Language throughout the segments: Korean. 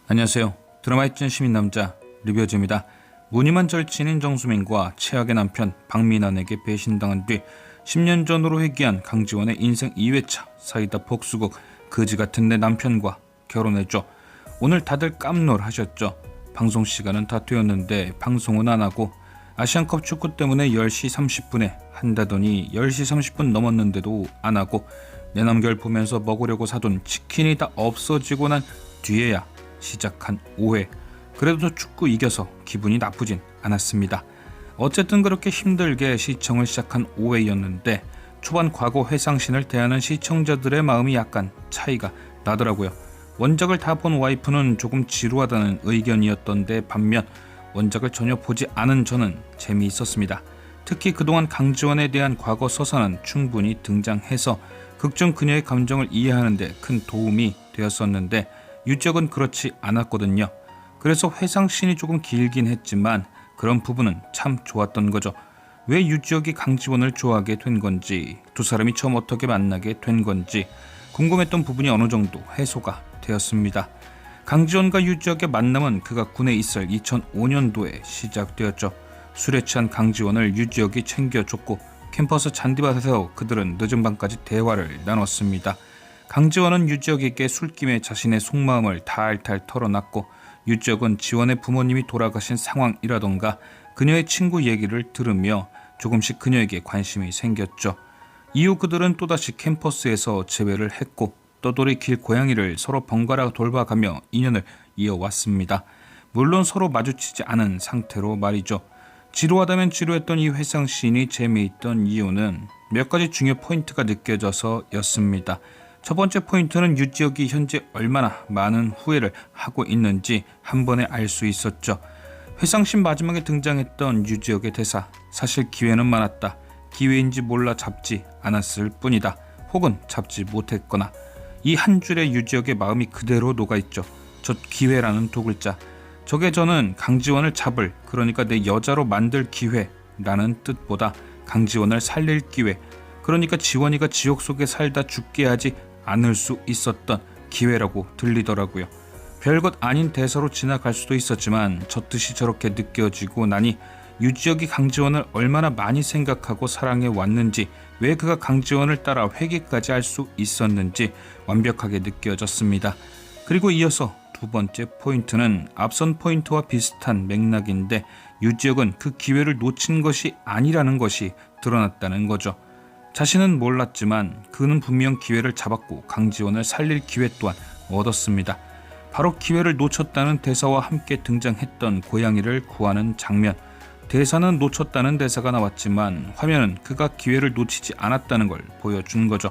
안녕하세요. 드라마의 찐 시민남자 리뷰어즈입니다. 무늬만 절친인 정수민과 최악의 남편 박민환에게 배신당한 뒤 10년 전으로 회귀한 강지원의 인생 2회차 사이다 복수극 거지같은 내 남편과 결혼했죠. 오늘 다들 깜놀하셨죠. 방송 시간은 다 되었는데 방송은 안 하고 아시안컵 축구 때문에 10시 30분에 한다더니 10시 30분 넘었는데도 안 하고 내남결 보면서 먹으려고 사둔 치킨이 다 없어지고 난 뒤에야 시작한 오해. 그래도 축구 이겨서 기분이 나쁘진 않았습니다. 어쨌든 그렇게 힘들게 시청을 시작한 오해였는데 초반 과거 회상신을 대하는 시청자들의 마음이 약간 차이가 나더라고요. 원작을 다 본 와이프는 조금 지루하다는 의견이었던데 반면 원작을 전혀 보지 않은 저는 재미있었습니다. 특히 그동안 강지원에 대한 과거 서사는 충분히 등장해서 극중 그녀의 감정을 이해하는 데 큰 도움이 되었었는데 유적은 그렇지 않았거든요. 그래서 회상씬이 조금 길긴 했지만 그런 부분은 참 좋았던 거죠. 왜 유지혁이 강지원을 좋아하게 된 건지, 두 사람이 처음 어떻게 만나게 된 건지 궁금했던 부분이 어느 정도 해소가 되었습니다. 강지원과 유지혁의 만남은 그가 군에 있을 2005년도에 시작되었죠. 술에 취한 강지원을 유지혁이 챙겨줬고 캠퍼스 잔디밭에서 그들은 늦은 밤까지 대화를 나눴습니다. 강지원은 유지혁에게 술김에 자신의 속마음을 탈탈 털어놨고 유지혁은 지원의 부모님이 돌아가신 상황이라던가 그녀의 친구 얘기를 들으며 조금씩 그녀에게 관심이 생겼죠. 이후 그들은 또다시 캠퍼스에서 재회를 했고 떠돌이 길 고양이를 서로 번갈아 돌봐가며 인연을 이어왔습니다. 물론 서로 마주치지 않은 상태로 말이죠. 지루하다면 지루했던 이 회상씬이 재미있던 이유는 몇 가지 중요 포인트가 느껴져서였습니다. 첫 번째 포인트는 유지혁이 현재 얼마나 많은 후회를 하고 있는지 한 번에 알 수 있었죠. 회상씬 마지막에 등장했던 유지혁의 대사, 사실 기회는 많았다. 기회인지 몰라 잡지 않았을 뿐이다. 혹은 잡지 못했거나. 이 한 줄에 유지혁의 마음이 그대로 녹아있죠. 저 기회라는 두 글자. 저게 저는 강지원을 잡을, 그러니까 내 여자로 만들 기회라는 뜻보다 강지원을 살릴 기회, 그러니까 지원이가 지옥 속에 살다 죽게 하지 않을 수 있었던 기회라고 들리더라고요. 별것 아닌 대사로 지나갈 수도 있었지만 저 뜻이 저렇게 느껴지고 나니 유지혁이 강지원을 얼마나 많이 생각하고 사랑해 왔는지, 왜 그가 강지원을 따라 회귀까지 할 수 있었는지 완벽하게 느껴졌습니다. 그리고 이어서 두 번째 포인트는 앞선 포인트와 비슷한 맥락인데 유지혁은 그 기회를 놓친 것이 아니라는 것이 드러났다는 거죠. 자신은 몰랐지만 그는 분명 기회를 잡았고 강지원을 살릴 기회 또한 얻었습니다. 바로 기회를 놓쳤다는 대사와 함께 등장했던 고양이를 구하는 장면. 대사는 놓쳤다는 대사가 나왔지만 화면은 그가 기회를 놓치지 않았다는 걸 보여준 거죠.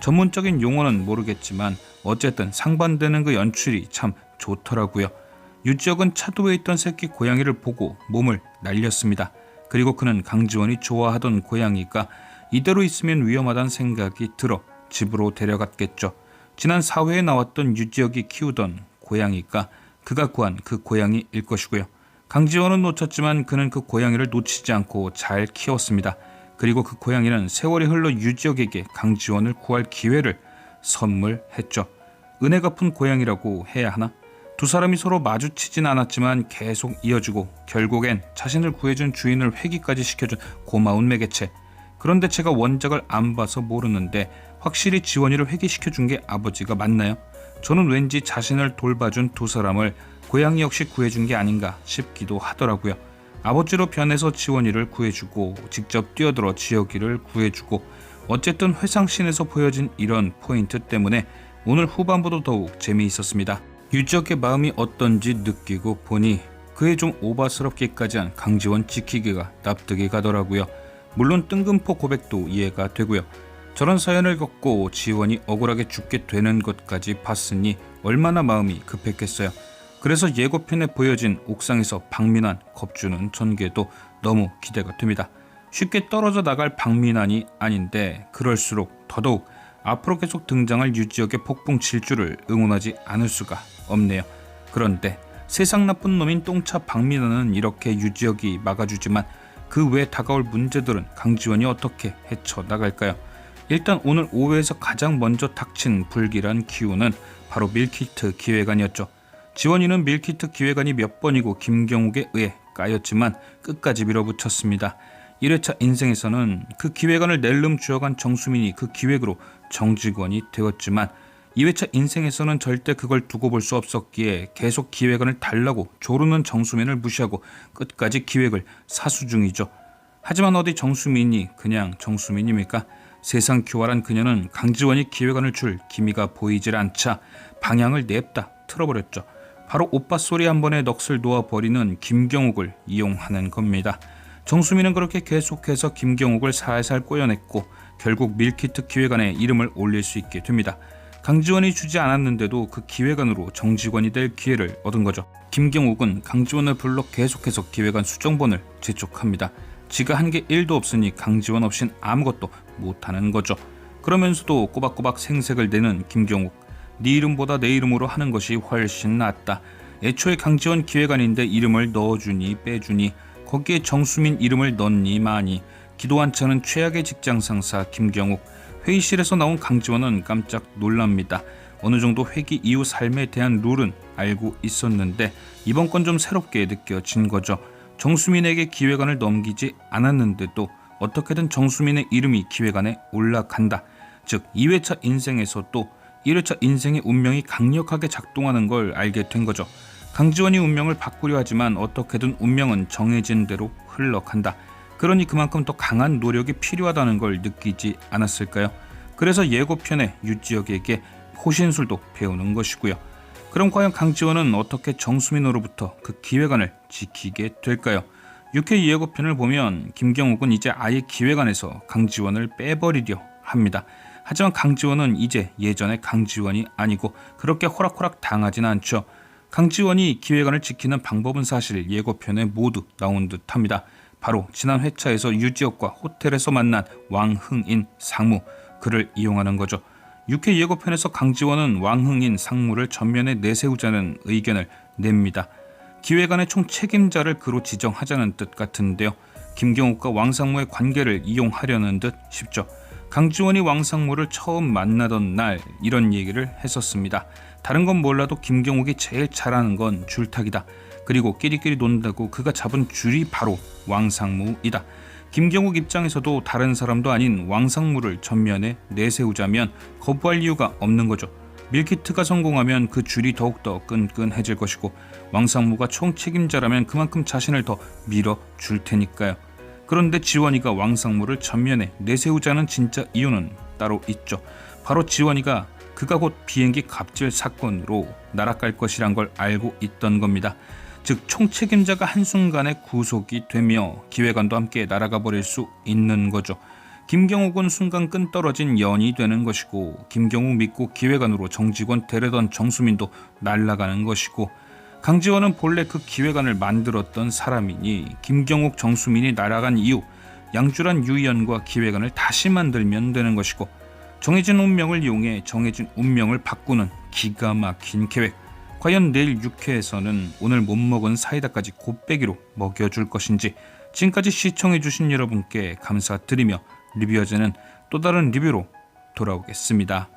전문적인 용어는 모르겠지만 어쨌든 상반되는 그 연출이 참 좋더라고요. 유지혁은 차도에 있던 새끼 고양이를 보고 몸을 날렸습니다. 그리고 그는 강지원이 좋아하던 고양이가 이대로 있으면 위험하다는 생각이 들어 집으로 데려갔겠죠. 지난 4회에 나왔던 유지혁이 키우던 고양이가 그가 구한 그 고양이일 것이고요. 강지원은 놓쳤지만 그는 그 고양이를 놓치지 않고 잘 키웠습니다. 그리고 그 고양이는 세월이 흘러 유지혁에게 강지원을 구할 기회를 선물했죠. 은혜 갚은 고양이라고 해야 하나? 두 사람이 서로 마주치진 않았지만 계속 이어지고 결국엔 자신을 구해준 주인을 회귀까지 시켜준 고마운 매개체. 그런데 제가 원작을 안 봐서 모르는데 확실히 지원이를 회귀시켜준 게 아버지가 맞나요? 저는 왠지 자신을 돌봐준 두 사람을 고양이 역시 구해준 게 아닌가 싶기도 하더라고요. 아버지로 변해서 지원이를 구해주고 직접 뛰어들어 지혁이를 구해주고, 어쨌든 회상씬에서 보여진 이런 포인트 때문에 오늘 후반부도 더욱 재미있었습니다. 유지혁의 마음이 어떤지 느끼고 보니 그의 좀 오바스럽기까지 한 강지원 지키기가 납득이 가더라고요. 물론 뜬금포 고백도 이해가 되고요. 저런 사연을 겪고 지원이 억울하게 죽게 되는 것까지 봤으니 얼마나 마음이 급했겠어요. 그래서 예고편에 보여진 옥상에서 박민환 겁주는 전개도 너무 기대가 됩니다. 쉽게 떨어져 나갈 박민환이 아닌데 그럴수록 더더욱 앞으로 계속 등장할 유지혁의 폭풍 질주를 응원하지 않을 수가 없네요. 그런데 세상 나쁜 놈인 똥차 박민환은 이렇게 유지혁이 막아주지만 그 외 다가올 문제들은 강지원이 어떻게 헤쳐나갈까요? 일단 오늘 5회에서 가장 먼저 닥친 불길한 기운은 바로 밀키트 기획안이었죠. 지원이는 밀키트 기획안이 몇 번이고 김경욱에 의해 까였지만 끝까지 밀어붙였습니다. 1회차 인생에서는 그 기획안을 낼름 주어간 정수민이 그 기획으로 정직원이 되었지만 2회차 인생에서는 절대 그걸 두고 볼 수 없었기에 계속 기획안을 달라고 조르는 정수민을 무시하고 끝까지 기획을 사수 중이죠. 하지만 어디 정수민이 그냥 정수민입니까? 세상 교활한 그녀는 강지원이 기획안을 줄 기미가 보이질 않자 방향을 냅다 틀어버렸죠. 바로 오빠 소리 한 번에 넋을 놓아버리는 김경욱을 이용하는 겁니다. 정수민은 그렇게 계속해서 김경욱을 살살 꼬여냈고 결국 밀키트 기획안에 이름을 올릴 수 있게 됩니다. 강지원이 주지 않았는데도 그 기획안으로 정직원이 될 기회를 얻은 거죠. 김경욱은 강지원을 불러 계속해서 기획안 수정본을 재촉합니다. 지가 한 게 1도 없으니 강지원 없인 아무것도 못하는 거죠. 그러면서도 꼬박꼬박 생색을 내는 김경욱. 네 이름보다 내 이름으로 하는 것이 훨씬 낫다. 애초에 강지원 기획안인데 이름을 넣어주니 빼주니 거기에 정수민 이름을 넣니 마니. 기도 안 차는 최악의 직장 상사 김경욱. 회의실에서 나온 강지원은 깜짝 놀랍니다. 어느 정도 회기 이후 삶에 대한 룰은 알고 있었는데 이번 건 좀 새롭게 느껴진 거죠. 정수민에게 기획안을 넘기지 않았는데도 어떻게든 정수민의 이름이 기획안에 올라간다. 즉 2회차 인생에서 또 1회차 인생의 운명이 강력하게 작동하는 걸 알게 된 거죠. 강지원이 운명을 바꾸려 하지만 어떻게든 운명은 정해진 대로 흘러간다. 그러니 그만큼 더 강한 노력이 필요하다는 걸 느끼지 않았을까요? 그래서 예고편에 유지혁에게 호신술도 배우는 것이고요. 그럼 과연 강지원은 어떻게 정수민으로부터 그 기획안을 지키게 될까요? 6회 예고편을 보면 김경욱은 이제 아예 기획안에서 강지원을 빼버리려 합니다. 하지만 강지원은 이제 예전의 강지원이 아니고 그렇게 호락호락 당하진 않죠. 강지원이 기획안을 지키는 방법은 사실 예고편에 모두 나온 듯합니다. 바로 지난 회차에서 유지혁과 호텔에서 만난 왕흥인 상무, 그를 이용하는 거죠. 6회 예고편에서 강지원은 왕흥인 상무를 전면에 내세우자는 의견을 냅니다. 기획안의 총 책임자를 그로 지정하자는 뜻 같은데요. 김경욱과 왕상무의 관계를 이용하려는 듯 싶죠. 강지원이 왕상무를 처음 만나던 날 이런 얘기를 했었습니다. 다른 건 몰라도 김경욱이 제일 잘하는 건 줄타기다. 그리고 끼리끼리 논다고 그가 잡은 줄이 바로 왕상무이다. 김경욱 입장에서도 다른 사람도 아닌 왕상무를 전면에 내세우자면 거부할 이유가 없는 거죠. 밀키트가 성공하면 그 줄이 더욱더 끈끈해질 것이고 왕상무가 총책임자라면 그만큼 자신을 더 밀어줄 테니까요. 그런데 지원이가 왕상무를 전면에 내세우자는 진짜 이유는 따로 있죠. 바로 지원이가 그가 곧 비행기 갑질 사건으로 날아갈 것이란 걸 알고 있던 겁니다. 즉 총책임자가 한순간에 구속이 되며 기획안도 함께 날아가 버릴 수 있는 거죠. 김경욱은 순간 끈 떨어진 연이 되는 것이고 김경욱 믿고 기획안으로 정직원 데려던 정수민도 날아가는 것이고 강지원은 본래 그 기획안을 만들었던 사람이니 김경욱 정수민이 날아간 이후 양주란 유희연과 기획안을 다시 만들면 되는 것이고 정해진 운명을 이용해 정해진 운명을 바꾸는 기가 막힌 계획. 과연 내일 6회에서는 오늘 못 먹은 사이다까지 곱빼기로 먹여줄 것인지. 지금까지 시청해주신 여러분께 감사드리며 리뷰어제는 또 다른 리뷰로 돌아오겠습니다.